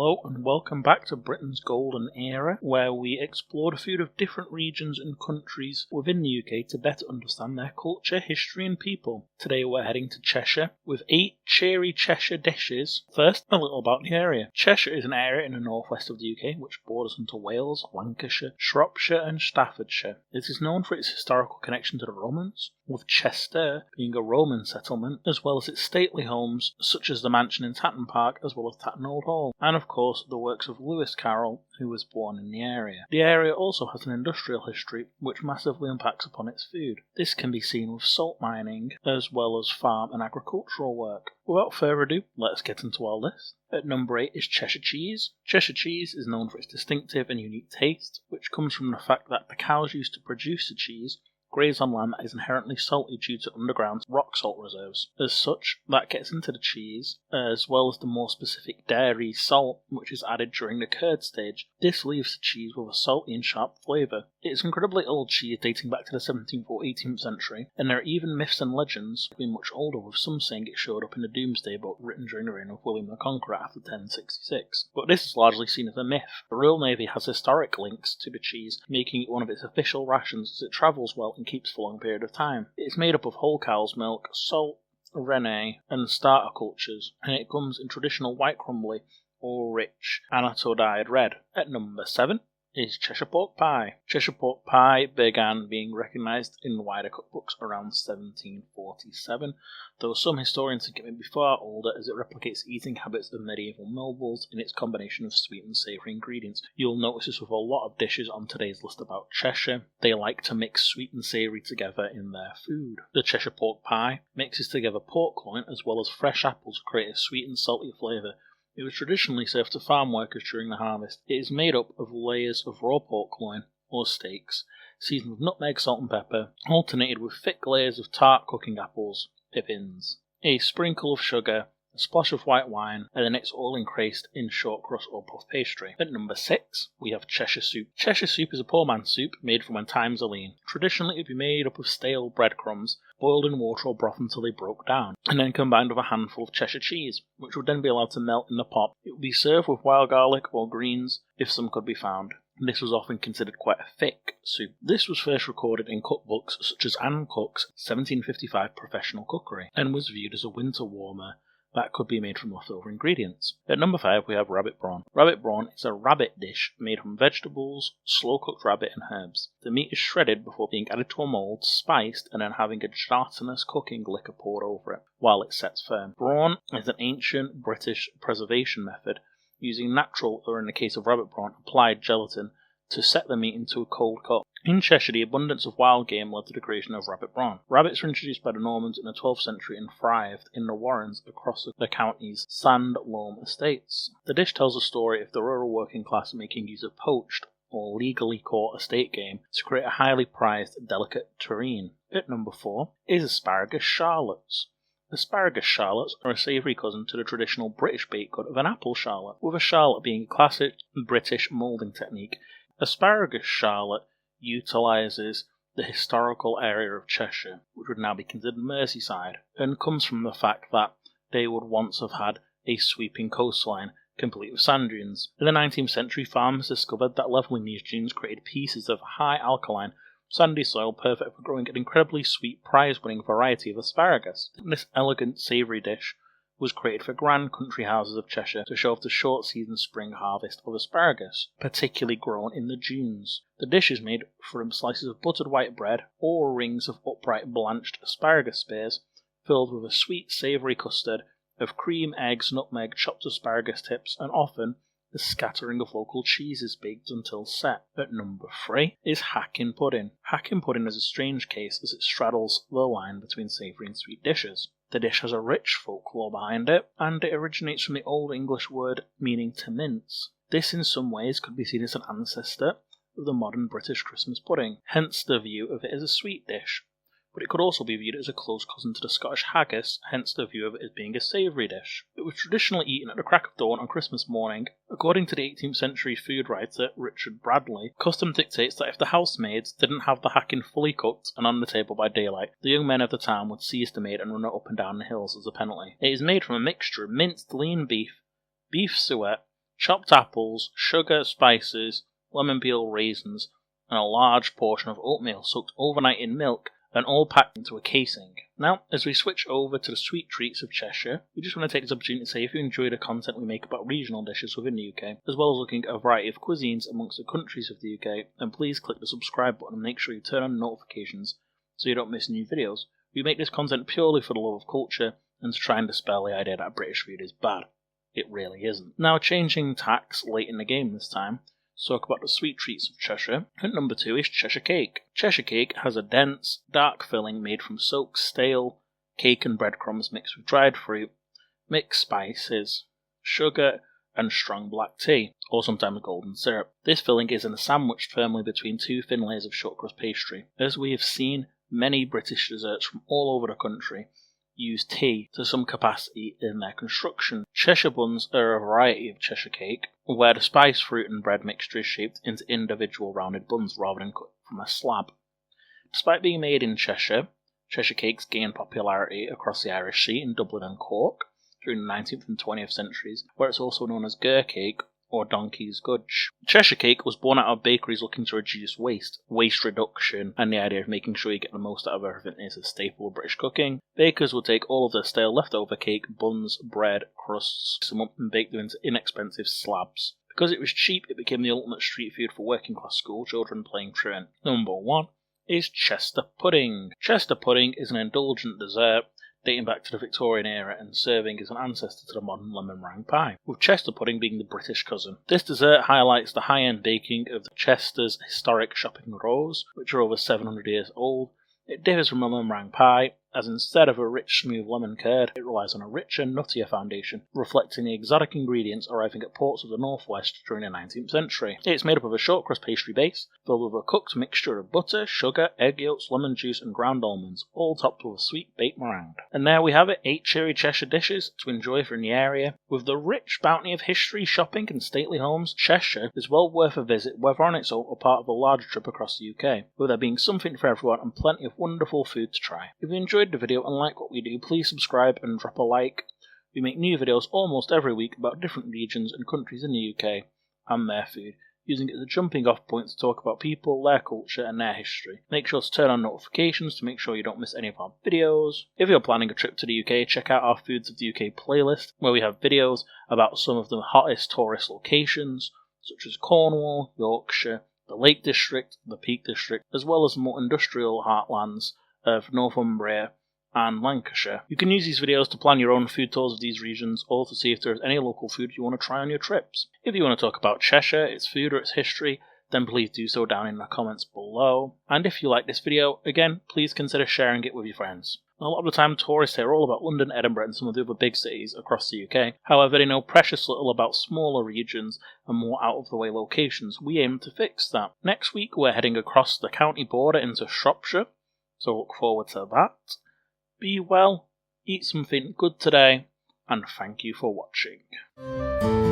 Hello and welcome back to Britain's Golden Era, where we explore the food of different regions and countries within the UK to better understand their culture, history and people. Today we're heading to Cheshire with 8 cheery Cheshire dishes. First, a little about the area. Cheshire is an area in the northwest of the UK which borders into Wales, Lancashire, Shropshire and Staffordshire. It is known for its historical connection to the Romans, with Chester being a Roman settlement, as well as its stately homes such as the mansion in Tatton Park as well as Tatton Old Hall, and of course the works of Lewis Carroll, who was born in the area. The area also has an industrial history which massively impacts upon its food. This can be seen with salt mining as well as farm and agricultural work. Without further ado, let's get into our list. At number 8 is Cheshire Cheese. Cheshire Cheese is known for its distinctive and unique taste, which comes from the fact that the cows used to produce the cheese graze on land that is inherently salty due to underground rock salt reserves. As such, that gets into the cheese, as well as the more specific dairy salt, which is added during the curd stage. This leaves the cheese with a salty and sharp flavour. It is incredibly old cheese dating back to the 17th or 18th century, and there are even myths and legends being much older, with some saying it showed up in the Doomsday Book written during the reign of William the Conqueror after 1066. But this is largely seen as a myth. The Royal Navy has historic links to the cheese, making it one of its official rations as it travels well and keeps for a long period of time. It is made up of whole cow's milk, salt, rennet, and starter cultures, and it comes in traditional white crumbly or rich anatto-dyed red. At number 7 is Cheshire Pork Pie. Cheshire Pork Pie began being recognised in wider cookbooks around 1747, though some historians think it may be far older as it replicates eating habits of medieval nobles in its combination of sweet and savoury ingredients. You'll notice this with a lot of dishes on today's list about Cheshire. They like to mix sweet and savoury together in their food. The Cheshire Pork Pie mixes together pork loin as well as fresh apples to create a sweet and salty flavour. It was traditionally served to farm workers during the harvest. It is made up of layers of raw pork loin, or steaks, seasoned with nutmeg, salt and pepper, alternated with thick layers of tart cooking apples, pippins, a sprinkle of sugar, a splash of white wine, and then it's all encased in short crust or puff pastry. At number 6, we have Cheshire Soup. Cheshire Soup is a poor man's soup made from when times are lean. Traditionally, it would be made up of stale breadcrumbs, boiled in water or broth until they broke down, and then combined with a handful of Cheshire cheese, which would then be allowed to melt in the pot. It would be served with wild garlic or greens, if some could be found. This was often considered quite a thick soup. This was first recorded in cookbooks such as Anne Cook's 1755 Professional Cookery, and was viewed as a winter warmer that could be made from leftover ingredients. At number 5 we have rabbit brawn. Rabbit brawn is a rabbit dish made from vegetables, slow-cooked rabbit and herbs. The meat is shredded before being added to a mould, spiced, and then having a gelatinous cooking liquor poured over it while it sets firm. Brawn is an ancient British preservation method using natural, or in the case of rabbit brawn, applied gelatin to set the meat into a cold cup. In Cheshire, the abundance of wild game led to the creation of rabbit brawn. Rabbits were introduced by the Normans in the 12th century and thrived in the warrens across the county's sand loam estates. The dish tells a story of the rural working class making use of poached or legally caught estate game to create a highly prized, delicate terrine. At number 4 is asparagus charlottes. Asparagus charlottes are a savoury cousin to the traditional British baked good of an apple charlotte, with a charlotte being a classic British moulding technique. Asparagus charlotte utilises the historical area of Cheshire, which would now be considered Merseyside, and comes from the fact that they would once have had a sweeping coastline complete with sand dunes. In the 19th century, farmers discovered that levelling these dunes created pieces of high alkaline, sandy soil perfect for growing an incredibly sweet, prize-winning variety of asparagus. This elegant, savoury dish was created for grand country houses of Cheshire to show off the short-season spring harvest of asparagus, particularly grown in the dunes. The dish is made from slices of buttered white bread or rings of upright blanched asparagus spears, filled with a sweet, savoury custard of cream, eggs, nutmeg, chopped asparagus tips, and often a scattering of local cheeses baked until set. At number 3 is hacking pudding. Hacking pudding is a strange case as it straddles the line between savoury and sweet dishes. The dish has a rich folklore behind it, and it originates from the Old English word meaning to mince. This in some ways could be seen as an ancestor of the modern British Christmas pudding, hence the view of it as a sweet dish. But it could also be viewed as a close cousin to the Scottish haggis, hence the view of it as being a savoury dish. It was traditionally eaten at the crack of dawn on Christmas morning. According to the 18th century food writer Richard Bradley, custom dictates that if the housemaids didn't have the hacking fully cooked and on the table by daylight, the young men of the town would seize the maid and run it up and down the hills as a penalty. It is made from a mixture of minced lean beef, beef suet, chopped apples, sugar, spices, lemon peel, raisins, and a large portion of oatmeal soaked overnight in milk and all packed into a casing. Now, as we switch over to the sweet treats of Cheshire, we just want to take this opportunity to say if you enjoy the content we make about regional dishes within the UK, as well as looking at a variety of cuisines amongst the countries of the UK, then please click the subscribe button and make sure you turn on notifications so you don't miss new videos. We make this content purely for the love of culture and to try and dispel the idea that British food is bad. It really isn't. Now, changing tacks late in the game this time, talk about the sweet treats of Cheshire. And number 2 is Cheshire cake. Cheshire cake has a dense, dark filling made from soaked, stale cake and breadcrumbs mixed with dried fruit, mixed spices, sugar, and strong black tea, or sometimes golden syrup. This filling is sandwiched firmly between 2 thin layers of short crust pastry. As we have seen, many British desserts from all over the country use tea to some capacity in their construction. Cheshire buns are a variety of Cheshire cake, where the spice, fruit and bread mixture is shaped into individual rounded buns rather than cut from a slab. Despite being made in Cheshire, Cheshire cakes gained popularity across the Irish Sea in Dublin and Cork during the 19th and 20th centuries, where it's also known as ger cake or donkey's gudge. Cheshire cake was born out of bakeries looking to reduce waste reduction, and the idea of making sure you get the most out of everything is a staple of British cooking. Bakers would take all of their stale leftover cake, buns, bread, crusts, mix them up and bake them into inexpensive slabs. Because it was cheap, it became the ultimate street food for working class school children playing truant. Number 1 is Chester pudding. Chester pudding is an indulgent dessert dating back to the Victorian era and serving as an ancestor to the modern lemon meringue pie, with Chester pudding being the British cousin. This dessert highlights the high-end baking of the Chester's historic shopping rows, which are over 700 years old. It differs from a lemon meringue pie, as instead of a rich, smooth lemon curd, it relies on a richer, nuttier foundation, reflecting the exotic ingredients arriving at ports of the northwest during the 19th century. It's made up of a short crust pastry base, filled with a cooked mixture of butter, sugar, egg yolks, lemon juice and ground almonds, all topped with a sweet baked meringue. And there we have it, 8 cheery Cheshire dishes to enjoy from the area. With the rich bounty of history, shopping and stately homes, Cheshire is well worth a visit, whether on its own or part of a larger trip across the UK, with there being something for everyone and plenty of wonderful food to try. If you enjoyed the video and like what we do, please subscribe and drop a like. We make new videos almost every week about different regions and countries in the UK and their food, using it as a jumping off point to talk about people, their culture and their history. Make sure to turn on notifications to make sure you don't miss any of our videos. If you're planning a trip to the UK, check out our Foods of the UK playlist, where we have videos about some of the hottest tourist locations, such as Cornwall, Yorkshire, the Lake District, the Peak District, as well as the more industrial heartlands of Northumbria and Lancashire. You can use these videos to plan your own food tours of these regions, or to see if there is any local food you want to try on your trips. If you want to talk about Cheshire, its food or its history, then please do so down in the comments below. And if you like this video, again, please consider sharing it with your friends. A lot of the time tourists hear all about London, Edinburgh and some of the other big cities across the UK. However, they know precious little about smaller regions and more out-of-the-way locations. We aim to fix that. Next week we're heading across the county border into Shropshire, so look forward to that. Be well, eat something good today, and thank you for watching.